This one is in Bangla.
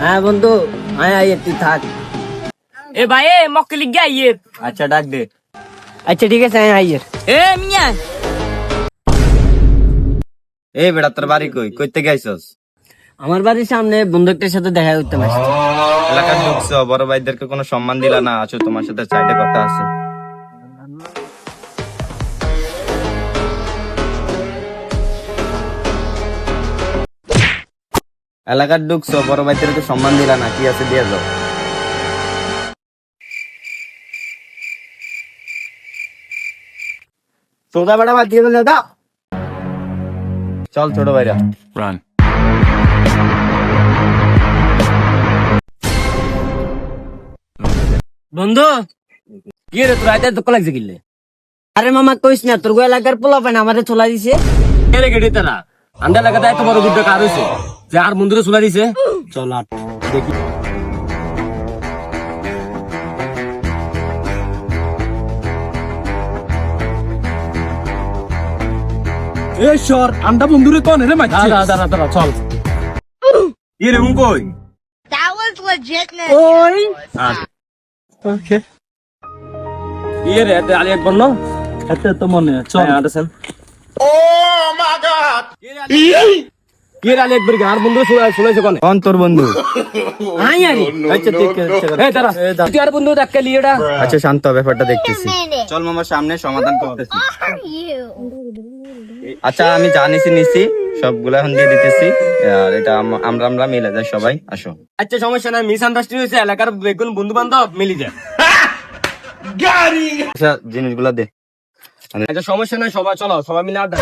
হ্যাঁ বন্ধু, আয় আয় তুই থাক। এ ভাই এ মক্কেলি গিয়ে আইয়ে। আচ্ছা ডাক দে। আচ্ছা ঠিক আছে, আয় আইয়ের। এ মিয়া এই বেটা তোর বাড়ি কই কইতে গাইছস? আমার বাড়ির সামনে বন্ধুদের সাথে দেখা করতে আসছি। এলাকার ঢুকছো, বড় ভাইদেরকে কোনো সম্মান দিলা না। আছো তোমার সাথে চাইতে কথা আছে। এলাকার ঢুকছো, বড় ভাইদেরকে সম্মান দিলা না, কি আছে দিয়ে যাও। তোদা বেটা বাদ দিয়ে বলে দাও। চল ছোট ভাইরা। Run. বন্ধু কি রে তোর আইতে দুঃখ লাগছে কিলে? আরে মামা কইস না, তোর গো এলাকার পোলা পান আমারে চলা দিছে। কে রে গেডি তারা আন্ডা লাগাতে এত বড় গুড্ডা কার হইছে যে আর মন্দিরে চুলা দিছে? চল আট দেখি। এই সর আন্ডা বন্ধুরে কোন রে মাইছে? দাঁড়া দাঁড়া দাঁড়া চল। কি রে কই? That was legitness. ওই ওকে কি রে এতে আলি একবার ন এত তো মনে চল আন্ডারস্ট্যান্ড। কি রে আলি একবার আর বন্ধু চুলাইছে কোনে? কোন তোর বন্ধু? আই আরে আচ্ছা ঠিক আছে। এই দাঁড়া তুই আর বন্ধু ধাক্কা লিয়েটা। আচ্ছা শান্ত হ, ব্যাপারটা দেখতেছি। minute. চল মামার সামনে সমাধান করতেছি। Are you? আচ্ছা আমি জানিছি নিছি, সবগুলা এখন দিয়ে দিতেছি। আর এটা আমরা মিলে যাই সবাই, আসো। আচ্ছা সমস্যা নাই, মিস আন্ডারস্ট্যান্ডিং হয়েছে, এলাকার বেগুন বন্ধু বান্ধব মিলি যায়। আচ্ছা জিনিসগুলা দে। আচ্ছা সমস্যা নাই, সবাই চলো সবাই মিলে আড্ডা।